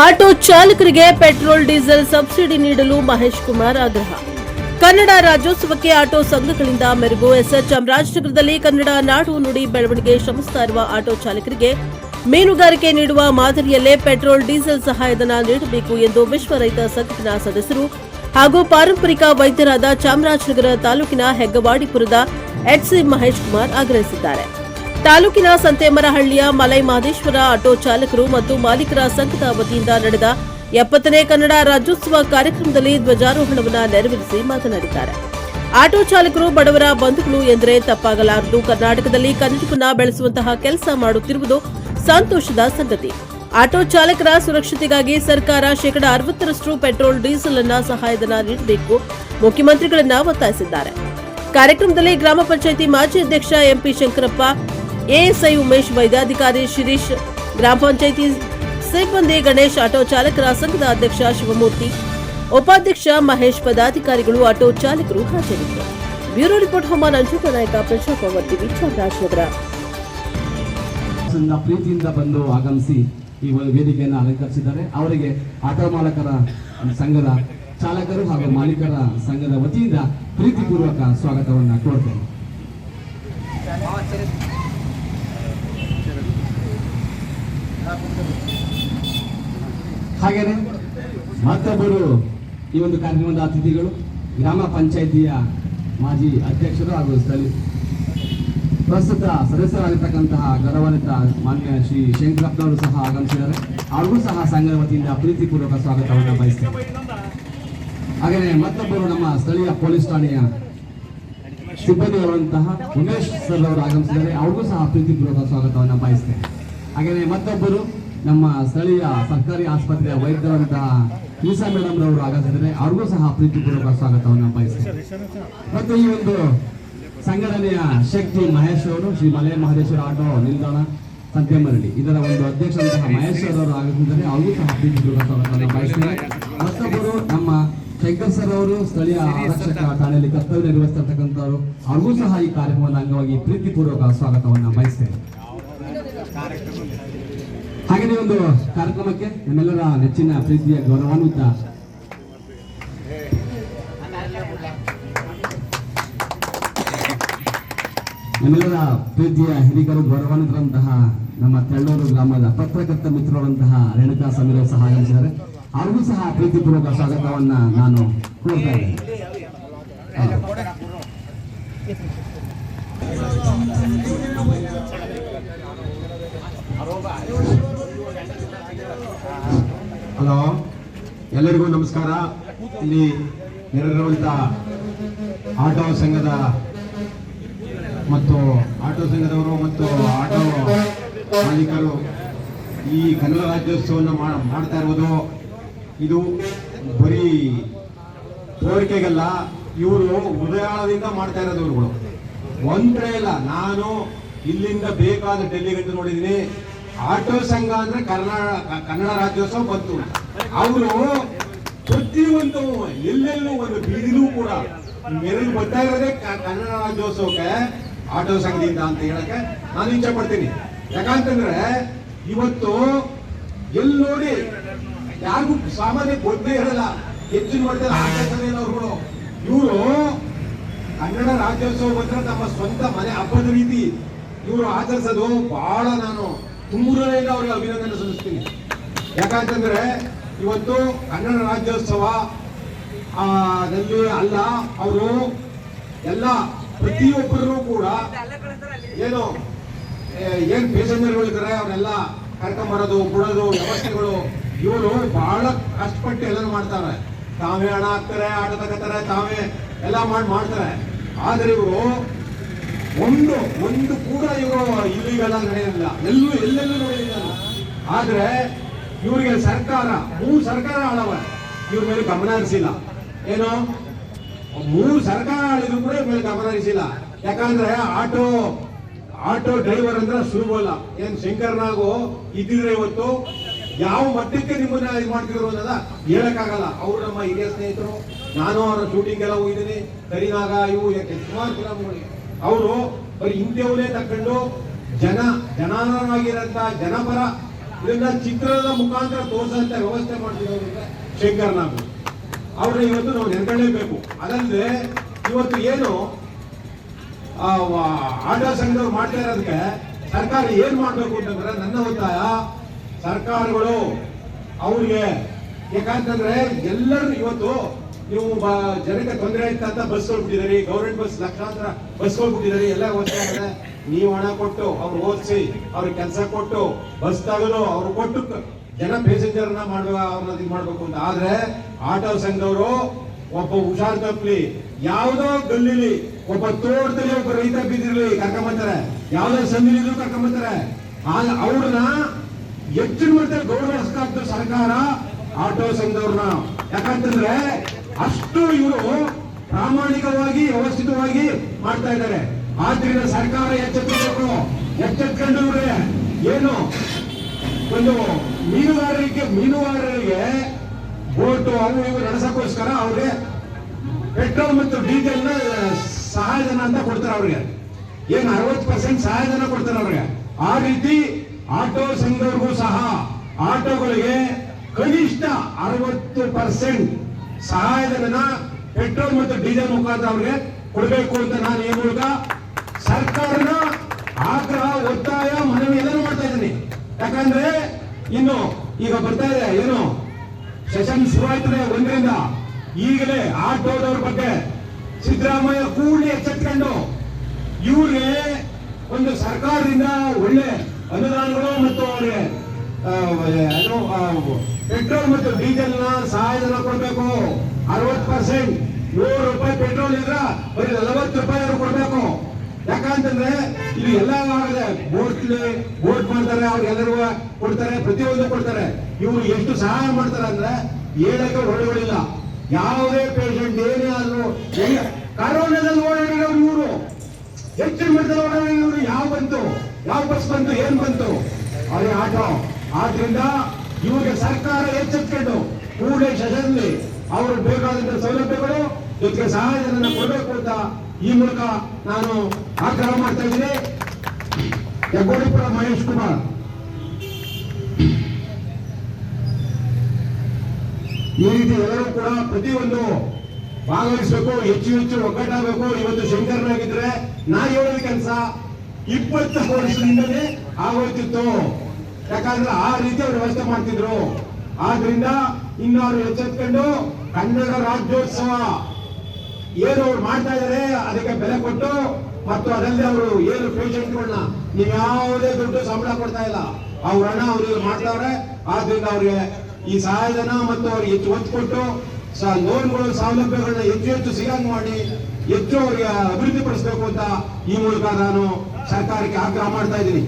Auto ಚಾಲಕರಿಗೆ petrol diesel subsidy ನೀಡಲು ಮಹೇಶ್ ಕುಮಾರ್ ಆಗ್ರಹ. ಕನ್ನಡ ರಾಜ್ಯೋತ್ಸವಕ್ಕೆ ಆಟೋ ಸಂಘಗಳಿಂದ ಮೆರುಗು. ಎಸ್ಆರ್ ಚಾಮರಾಜನಗರದಲ್ಲಿ ಕನ್ನಡ ನಾಡು ನುಡಿ ಬೆಳವಣಿಗೆ ಶ್ರಮಿಸುತ್ತಾ ಇರುವ ಆಟೋ ಚಾಲಕರಿಗೆ ಮೀನುಗಾರಿಕೆ ನೀಡುವ ಮಾದರಿಯಲ್ಲೇ ಪೆಟ್ರೋಲ್ ಡೀಸೆಲ್ ಸಹಾಯಧನ ನೀಡಬೇಕು ಎಂದು ವಿಶ್ವ ರೈತ ಸಂಘಟನಾ ಸದಸ್ಯರು ಹಾಗೂ ಪಾರಂಪರಿಕ ವೈದ್ಯರಾದ ಚಾಮರಾಜನಗರ ತಾಲೂಕಿನ ಹೆಗ್ಗವಾಡಿಪುರದ ಎಚ್ಸಿ ಮಹೇಶ್ ಕುಮಾರ್ ಆಗ್ರಹಿಸಿದ್ದಾರೆ. ತಾಲೂಕಿನ ಸಂತೇಮರಹಳ್ಳಿಯ ಮಲೈ ಮಹದೇಶ್ವರ ಆಟೋ ಚಾಲಕರು ಮತ್ತು ಮಾಲೀಕರ ಸಂಘದ ವತಿಯಿಂದ ನಡೆದ 70ನೇ ಕನ್ನಡ ರಾಜ್ಯೋತ್ಸವ ಕಾರ್ಯಕ್ರಮದಲ್ಲಿ ಧ್ವಜಾರೋಹಣವನ್ನು ನೆರವೇರಿಸಿ ಮಾತನಾಡಿದ್ದಾರೆ. ಆಟೋ ಚಾಲಕರು ಬಡವರ ಬಂಧುಗಳು ಎಂದರೆ ತಪ್ಪಾಗಲಾರದು. ಕರ್ನಾಟಕದಲ್ಲಿ ಕನ್ನಡವನ್ನು ಬೆಳೆಸುವಂತಹ ಕೆಲಸ ಮಾಡುತ್ತಿರುವುದು ಸಂತೋಷದ ಸಂಗತಿ. ಆಟೋ ಚಾಲಕರ ಸುರಕ್ಷತೆಗಾಗಿ ಸರ್ಕಾರ ಶೇಕಡಾ 60ರಷ್ಟು ಪೆಟ್ರೋಲ್ ಡೀಸೆಲ್ ಅನ್ನ ಸಹಾಯಧನ ನೀಡಬೇಕು ಮುಖ್ಯಮಂತ್ರಿಗಳನ್ನ ಒತ್ತಾಯಿಸಿದ್ದಾರೆ. ಕಾರ್ಯಕ್ರಮದಲ್ಲಿ ಗ್ರಾಮ ಪಂಚಾಯಿತಿ ಮಾಜಿ ಅಧ್ಯಕ್ಷ ಎಂಪಿ ಶಂಕರಪ್ಪ, ಎಎಸ್ಐ ಉಮೇಶ್, ವೈದ್ಯಾಧಿಕಾರಿ ಶಿರೀಶ್, ಗ್ರಾಮ ಪಂಚಾಯಿತಿ ಸಿಬ್ಬಂದಿ ಗಣೇಶ್, ಆಟೋ ಚಾಲಕರ ಸಂಘದ ಅಧ್ಯಕ್ಷ ಶಿವಮೂರ್ತಿ, ಉಪಾಧ್ಯಕ್ಷ ಮಹೇಶ್, ಪದಾಧಿಕಾರಿಗಳು, ಆಟೋ ಚಾಲಕರು ಹಾಜರಿದ್ದರು. ಬ್ಯೂರೋ ರಿಪೋರ್ಟ್ ಹೊಮ್ಮ ನಂಜುಂಡ ನಾಯಕ, ಪ್ರಜಾಪವರ್ ಟಿವಿ, ಚಾಮರಾಜನಗರ. ಪ್ರೀತಿಯಿಂದ ಬಂದು ಆಗಮಿಸಿ ಈ ವೇದಿಕೆಯನ್ನು ಅಲಂಕರಿಸಿದ್ದಾರೆ. ಅವರಿಗೆ ಆಟೋ ಮಾಲಕರ ಸಂಘದ ಚಾಲಕರು ಹಾಗೂ ಮಾಲೀಕರ ಸಂಘದ ವತಿಯಿಂದ ಪ್ರೀತಿಪೂರ್ವಕ ಸ್ವಾಗತವನ್ನು ಕೋರ್ತೇನೆ. ಹಾಗೇನೆ ಮತ್ತೊಬ್ಬರು ಈ ಒಂದು ಕಾರ್ಯಕ್ರಮದ ಅತಿಥಿಗಳು ಗ್ರಾಮ ಪಂಚಾಯಿತಿಯ ಮಾಜಿ ಅಧ್ಯಕ್ಷರು ಹಾಗೂ ಪ್ರಸ್ತುತ ಸದಸ್ಯರಾಗಿರ್ತಕ್ಕಂತಹ ಗೌರವಾನ್ವಿತ ಮಾನ್ಯ ಶ್ರೀ ಶಂಕರಪ್ಪನವರು ಸಹ ಆಗಮಿಸಿದ್ದಾರೆ. ಅವ್ರಿಗೂ ಸಹ ಸಂಘದ ವತಿಯಿಂದ ಪ್ರೀತಿಪೂರ್ವಕ ಸ್ವಾಗತವನ್ನು ಬಯಸ್ತೇವೆ. ಹಾಗೆಯೇ ಮತ್ತೊಬ್ಬರು ನಮ್ಮ ಸ್ಥಳೀಯ ಪೊಲೀಸ್ ಠಾಣೆಯ ಸಿಬ್ಬಂದಿಯವರಂತಹ ಉಮೇಶ್ ಸರ್ ಅವರು ಆಗಮಿಸಿದ್ದಾರೆ. ಅವ್ರಿಗೂ ಸಹ ಪ್ರೀತಿಪೂರ್ವಕ ಸ್ವಾಗತವನ್ನು ಬಯಸ್ತೇನೆ. ಹಾಗೆಯೇ ಮತ್ತೊಬ್ಬರು ನಮ್ಮ ಸ್ಥಳೀಯ ಸರ್ಕಾರಿ ಆಸ್ಪತ್ರೆಯ ವೈದ್ಯರಂತಹ ಈಸಾ ಮೇಡಮ್ ರವರು ಆಗಮಿಸಿದ್ದಾರೆ. ಅವ್ರಿಗೂ ಸಹ ಪ್ರೀತಿಪೂರ್ವಕ ಸ್ವಾಗತವನ್ನು ಬಯಸ್ತೇನೆ. ಮತ್ತು ಈ ಒಂದು ಸಂಘಟನೆಯ ಶಕ್ತಿ ಮಹೇಶ್ ಅವರು, ಶ್ರೀ ಮಲೈ ಮಹದೇಶ್ವರ ಆಟೋ ನಿಲ್ದಾಣ ಸಂತೇಮರಹಳ್ಳಿ, ಇದರ ಒಂದು ಅಧ್ಯಕ್ಷರಂತಹ ಮಹೇಶ್ ಅವರು ಆಗಮಿಸಿದ್ದಾರೆ. ಅವ್ರಿಗೂ ಸಹ ಪ್ರೀತಿಪೂರ್ವಕ ಸ್ವಾಗತವನ್ನು ಬಯಸ್ತೇನೆ. ಮತ್ತೊಬ್ಬರು ನಮ್ಮ ಶಂಕರ್ ಸರ್ ಅವರು ಸ್ಥಳೀಯ ಆರಕ್ಷಕ ಠಾಣೆಯಲ್ಲಿ ಕರ್ತವ್ಯ ನಿರ್ವಹಿಸಿರ್ತಕ್ಕಂಥವರು, ಅವ್ರಿಗೂ ಸಹ ಈ ಕಾರ್ಯಕ್ರಮದ ಅಂಗವಾಗಿ ಪ್ರೀತಿಪೂರ್ವಕ ಸ್ವಾಗತವನ್ನು ಬಯಸ್ತೇನೆ. ಹಾಗೆಯೇ ಒಂದು ಕಾರ್ಯಕ್ರಮಕ್ಕೆ ನಮ್ಮೆಲ್ಲರ ನೆಚ್ಚಿನ ಪ್ರೀತಿಯ ಗೌರವಾನ್ವಿತ ನಮ್ಮೆಲ್ಲರ ಪ್ರೀತಿಯ ಹಿರಿಕರು ಗೌರವಾನ್ವಿತರಂತಹ ನಮ್ಮ ತೆಳ್ಳೂರು ಗ್ರಾಮದ ಪತ್ರಕರ್ತ ಮಿತ್ರರಂತಹ ರೇಣುಕಾ ಸಮೀರ್ ಸಹ ಆಗಮಿಸಿದ್ದಾರೆ. ಅವ್ರಿಗೂ ಸಹ ಪ್ರೀತಿಪೂರ್ವಕ ಸ್ವಾಗತವನ್ನ ನಾನು ಕೋರ್ತಾ ಇದ್ದೇನೆ. ಹಲೋ, ಎಲ್ಲರಿಗೂ ನಮಸ್ಕಾರ. ಇಲ್ಲಿ ನೆರೆದಿರುವಂತ ಆಟೋ ಸಂಘದ ಮತ್ತು ಆಟೋ ಸಂಘದವರು ಮತ್ತು ಆಟೋ ಮಾಲೀಕರು ಈ ಕನ್ನಡ ರಾಜ್ಯೋತ್ಸವವನ್ನು ಮಾಡ್ತಾ ಇರುವುದು ಇದು ಬರೀ ತೋರಿಕೆಗಲ್ಲ, ಇವರು ಹೃದಯದಿಂದ ಮಾಡ್ತಾ ಇರೋದು. ಇವ್ರುಗಳು ಒಂದೇ ಇಲ್ಲ. ನಾನು ಇಲ್ಲಿಂದ ಬೇಕಾದ ಡೆಲ್ಲಿ ಗಂಟು ನೋಡಿದ್ದೀನಿ. ಆಟೋ ಸಂಘ ಅಂದ್ರೆ ಕನ್ನಡ ರಾಜ್ಯೋತ್ಸವ ಬಂತು. ಅವರು ಪ್ರತಿಯೊಂದು ಎಲ್ಲೆಲ್ಲೂ ಒಂದು ಬೀದಿಲೂ ಕೂಡ ಮೆರಗು ಬರ್ತಾ ಇರೋದೇ ಕನ್ನಡ ರಾಜ್ಯೋತ್ಸವಕ್ಕೆ ಆಟೋ ಸಂಘದಿಂದ ಅಂತ ಹೇಳಕ್ಕೆ ನಾನು ಇಚ್ಛೆ ಪಡ್ತೀನಿ. ಯಾಕಂತಂದ್ರೆ ಇವತ್ತು ಎಲ್ಲಿ ನೋಡಿ ಯಾರಿಗೂ ಸಾಮಾನ್ಯ ಗೊತ್ತೇ ಇರಲ್ಲ, ಹೆಚ್ಚಿನ ಮಟ್ಟದಲ್ಲಿ ಆಚರಿಸೋದೇನವ್ರುಗಳು. ಇವರು ಕನ್ನಡ ರಾಜ್ಯೋತ್ಸವ ಬಂದ್ರೆ ನಮ್ಮ ಸ್ವಂತ ಮನೆ ಹಬ್ಬದ ರೀತಿ ಇವರು ಆಚರಿಸೋದು ಬಹಳ ನಾನು ತುಂಬೂರಿಂದ ಅವ್ರಿಗೆ ಅಭಿನಂದನೆ ಸಲ್ಲಿಸ್ತೀನಿ. ಯಾಕಂತಂದ್ರೆ ಇವತ್ತು ಕನ್ನಡ ರಾಜ್ಯೋತ್ಸವ ಅಲ್ಲ, ಅವರು ಎಲ್ಲ ಪ್ರತಿಯೊಬ್ಬರು ಕೂಡ ಏನ್ ಪ್ಯಾಸೆಂಜರ್ಗಳು ಇದ್ದಾರೆ ಅವರೆಲ್ಲ ಕರ್ಕೊಂಬರೋದು ಬಿಡೋದು ವ್ಯವಸ್ಥೆಗಳು ಇವರು ಬಹಳ ಕಷ್ಟಪಟ್ಟು ಎಲ್ಲ ಮಾಡ್ತಾರೆ. ತಾವೇ ಹಣ ಹಾಕ್ತಾರೆ, ಆಟೋ ತಗೋತಾರೆ, ತಾವೇ ಎಲ್ಲ ಮಾಡ್ತಾರೆ. ಆದ್ರೆ ಇವರು ಒಂದು ಕೂಡ ಇವರು ಇಲ್ಲಿಗೆಲ್ಲ ನಡೆಯೋದಿಲ್ಲ, ಎಲ್ಲೆಲ್ಲೂ ನಡೆಯೋದಿಲ್ಲ. ಆದ್ರೆ ಇವರಿಗೆ ಸರ್ಕಾರ 3 ಸರ್ಕಾರ ಆಳವ, ಇವ್ರ ಮೇಲೆ ಗಮನ ಹರಿಸಿಲ್ಲ. ಏನೋ 3 ಸರ್ಕಾರ ಆಳಿದ್ರು ಕೂಡ ಇವ್ರ ಮೇಲೆ ಗಮನ ಹರಿಸಿಲ್ಲ. ಯಾಕಂದ್ರೆ ಆಟೋ ಡ್ರೈವರ್ ಅಂದ್ರೆ ಸುಲಭ ಅಲ್ಲ. ಏನ್ ಶಂಕರ್ನಾಗು ಇದ್ದಿದ್ರೆ ಇವತ್ತು ಯಾವ ಮಟ್ಟಕ್ಕೆ ನಿಮ್ಮನ್ನ ಇದು ಮಾಡ್ತಿದ್ರು ಅನ್ನೋದ ಹೇಳಕ್ಕಾಗಲ್ಲ. ಅವರು ನಮ್ಮ ಹಿರಿಯ ಸ್ನೇಹಿತರು, ನಾನು ಅವರ ಶೂಟಿಂಗ್ ಎಲ್ಲ ಹೋಗಿದ್ದೀನಿ. ಕರಿನಾಗ ಇವು ಸುಮಾರು ಫಿಲಂಗಳಿಗೆ ಅವರು ಬರೀ ಇಂಥವನ್ನೇ ತಕೊಂಡು ಜನಾನವಾಗಿರಂತ ಜನಪರ ಇದನ್ನ ಚಿತ್ರದ ಮುಖಾಂತರ ತೋರಿಸಂತ ವ್ಯವಸ್ಥೆ ಮಾಡ್ತಿರೋದ್ರಿಂದ ಶಂಕರ್ ನಾಗು ಅವ್ರನ್ನ ಇವತ್ತು ನಾವು ನೆನ್ಕೊಳ್ಳೇಬೇಕು. ಅದಲ್ಲದೆ ಇವತ್ತು ಏನು ಆಟೋ ಸಂಘದವ್ರು ಮಾಡ್ತಾ ಇರೋದಕ್ಕೆ ಸರ್ಕಾರ ಏನ್ ಮಾಡ್ಬೇಕು ಅಂತಂದ್ರೆ ನನ್ನ ಒತ್ತಾಯ ಸರ್ಕಾರಗಳು ಅವ್ರಿಗೆ, ಯಾಕಂತಂದ್ರೆ ಎಲ್ಲರೂ ಇವತ್ತು ನೀವು ಜನಕ್ಕೆ ತೊಂದರೆ ಆಯ್ತಾ ಅಂತ ಬಸ್ ಹೋಗ್ಬಿಟ್ಟಿದ್ದಾರೆ, ಗೌರ್ಮೆಂಟ್ ಬಸ್ ಲಕ್ಷಾಂತರ ಬಸ್ ಹೋಗ್ಬಿಟ್ಟಿದ್ದಾರೆ, ಎಲ್ಲ ವ್ಯವಸ್ಥೆ ಆಗಿದೆ. ನೀವು ಹಣ ಕೊಟ್ಟು ಅವ್ರು ಓದಿಸಿ ಅವ್ರಿಗೆ ಕೆಲಸ ಕೊಟ್ಟು ಬಸ್ ತಗೋದು ಅವ್ರು ಕೊಟ್ಟು ಜನ ಪ್ಯಾಸೆಂಜರ್ನ ಮಾಡುವ ಅವ್ರನ್ನ ಇದು ಮಾಡ್ಬೇಕು ಅಂತ. ಆದ್ರೆ ಆಟೋ ಸಂಘದವರು ಒಬ್ಬ ಹುಷಾರ್ ತಪ್ಪಲಿ, ಯಾವ್ದೋ ಗಲ್ಲಿಲಿ ಒಬ್ಬ ತೋಟದಲ್ಲಿ ಒಬ್ಬ ರೈತ ಬಿದ್ದಿರ್ಲಿ ಕರ್ಕೊಂಬರ್ತಾರೆ, ಯಾವ್ದೋ ಸಂದಿಲಿದ್ರು ಕರ್ಕೊಂಬರ್ತಾರೆ. ಅವ್ರನ್ನ ಹೆಚ್ಚಿನ ಮಟ್ಟದಲ್ಲಿ ಗೌರವಿಸ್ಕಾಗ್ತದೆ ಸರ್ಕಾರ ಆಟೋ ಸಂಘದವ್ರನ್ನ. ಯಾಕಂತಂದ್ರೆ ಅಷ್ಟು ಇವರು ಪ್ರಾಮಾಣಿಕವಾಗಿ ವ್ಯವಸ್ಥಿತವಾಗಿ ಮಾಡ್ತಾ ಇದ್ದಾರೆ. ಆದ್ರಿಂದ ಸರ್ಕಾರ ಎಚ್ಚೆತ್ತಬೇಕು. ಎಚ್ಚೆತ್ಕೊಂಡು ಏನು ಒಂದು ಮೀನುಗಾರರಿಗೆ ಬೋಟು ಅವು ಇವು ನಡೆಸಕ್ಕೋಸ್ಕರ ಅವ್ರಿಗೆ ಪೆಟ್ರೋಲ್ ಮತ್ತು ಡೀಸೆಲ್ ನ ಸಹಾಯಧನ ಅಂತ ಕೊಡ್ತಾರೆ. ಅವ್ರಿಗೆ ಏನು 60% ಸಹಾಯಧನ ಕೊಡ್ತಾರೆ ಅವ್ರಿಗೆ. ಆ ರೀತಿ ಆಟೋ ಸಂಘದವ್ರಿಗೂ ಸಹ ಆಟೋಗಳಿಗೆ ಕನಿಷ್ಠ 60% ಸಹಾಯಧನ ಪೆಟ್ರೋಲ್ ಮತ್ತು ಡೀಸೆಲ್ ಮುಖಾಂತರ ಅವ್ರಿಗೆ ಕೊಡಬೇಕು ಅಂತ ನಾನು ಈ ಮೂಲಕ ಸರ್ಕಾರನ ಆಗ್ರಹ, ಒತ್ತಾಯ, ಮನವಿ ಎಲ್ಲರೂ ಮಾಡ್ತಾ ಇದ್ದೀನಿ. ಯಾಕಂದ್ರೆ ಇನ್ನು ಈಗ ಬರ್ತಾ ಇದೆ ಏನು ಸೆಷನ್ ಶುರುವಾಯ್ತದೆ 1ರಿಂದ. ಈಗಲೇ ಆಟೋದವ್ರ ಬಗ್ಗೆ ಸಿದ್ದರಾಮಯ್ಯ ಕೂಡಲೇ ಎಚ್ಚೆತ್ಕೊಂಡು ಇವ್ರಿಗೆ ಒಂದು ಸರ್ಕಾರದಿಂದ ಒಳ್ಳೆ ಅನುದಾನಗಳು ಮತ್ತು ಅವ್ರಿಗೆ ಪೆಟ್ರೋಲ್ ಮತ್ತು ಡೀಸೆಲ್ ನ ಸಹಾಯಧನ ಕೊಡಬೇಕು. 60%, 100 ರೂಪಾಯಿ ಪೆಟ್ರೋಲ್ ಇದ್ರ ಬರೀ 40 ರೂಪಾಯಿ ಕೊಡಬೇಕು. ಯಾಕಂತಂದ್ರೆ ಇಲ್ಲಿ ಎಲ್ಲ ಆಗಿದೆ. ಬೋಟ್ ಮಾಡ್ತಾರೆ, ಅವ್ರಿಗೆಲ್ಲರೂ ಕೊಡ್ತಾರೆ, ಪ್ರತಿಯೊಂದು ಕೊಡ್ತಾರೆ. ಇವ್ರು ಎಷ್ಟು ಸಹಾಯ ಮಾಡ್ತಾರೆ ಅಂದ್ರೆ ಹೇಳಕ್ಕೆ ಹೊರಗಳಿಲ್ಲ. ಯಾವುದೇ ಪೇಷಂಟ್ ಏನೇ ಆದ್ರೂ ಕರೋನಾದಲ್ಲಿ ಓಡಾಡಿರೋರು ಇವರು, ಹೆಚ್ಚಿನ ಮಟ್ಟದಲ್ಲಿ ಓಡಾಡಿರೋರು ಯಾವ ಬಂತು, ಯಾವ ಬಸ್ ಬಂತು, ಏನ್ ಬಂತು ಅವ್ರಿಗೆ ಆಟೋ. ಆದ್ರಿಂದ ಇವ್ರಿಗೆ ಸರ್ಕಾರ ಎಚ್ಚೆತ್ಕೊಂಡು ಕೂಡಲೇ ಸೆಷನ್ಲಿ ಅವ್ರಿಗೆ ಬೇಕಾದಂತ ಸೌಲಭ್ಯಗಳು ಜೊತೆಗೆ ಸಹಾಯಧನ ಕೊಡಬೇಕು ಅಂತ ಈ ಮೂಲಕ ನಾನು ಆಗ್ರಹ ಮಾಡ್ತಾ ಇದ್ದೀನಿ. ಹೆಗ್ಗೋಡಿಪುರ ಮಹೇಶ್ ಕುಮಾರ್. ಈ ರೀತಿ ಎಲ್ಲರೂ ಕೂಡ ಪ್ರತಿಯೊಂದು ಭಾಗವಹಿಸಬೇಕು, ಹೆಚ್ಚು ಒಗ್ಗಟ್ಟಾಗಬೇಕು. ಇವತ್ತು ಶಂಕರ್ನಾಗಿದ್ರೆ ನಾ ಹೇಳಿದ ಕೆಲಸ 20 ವರ್ಷದಿಂದಲೇ ಆಗೋಯ್ತಿತ್ತು. ಯಾಕಂದ್ರೆ ಆ ರೀತಿ ಅವ್ರು ವ್ಯವಸ್ಥೆ ಮಾಡ್ತಿದ್ರು. ಆದ್ರಿಂದ ಇನ್ನು ಅವರು ಎಚ್ಚೆತ್ಕೊಂಡು ಕನ್ನಡ ರಾಜ್ಯೋತ್ಸವ ಏನು ಅವ್ರು ಮಾಡ್ತಾ ಇದಾರೆ ಅದಕ್ಕೆ ಬೆಲೆ ಕೊಟ್ಟು, ಮತ್ತು ಅದಲ್ಲದೆ ಅವರು ಏನು ಪೇಷಂಟ್ಗಳನ್ನ ನೀವು ಯಾವುದೇ ದುಡ್ಡು ಸಂಬಳ ಕೊಡ್ತಾ ಇಲ್ಲ, ಅವ್ರ ಹಣ ಅವ್ರಿಗೆ ಮಾಡ್ತಾವ್ರೆ. ಆದ್ರಿಂದ ಅವ್ರಿಗೆ ಈ ಸಹಾಯಧನ ಮತ್ತು ಅವ್ರಿಗೆ ಹೆಚ್ಚು ಒತ್ತು ಕೊಟ್ಟು ಲೋನ್ಗಳು ಸೌಲಭ್ಯಗಳನ್ನ ಹೆಚ್ಚು ಸಿಗಂಗ್ ಮಾಡಿ ಹೆಚ್ಚು ಅವರಿಗೆ ಅಭಿವೃದ್ಧಿ ಪಡಿಸಬೇಕು ಅಂತ ಈ ಮೂಲಕ ನಾನು ಸರ್ಕಾರಕ್ಕೆ ಆಗ್ರಹ ಮಾಡ್ತಾ ಇದ್ದೀನಿ.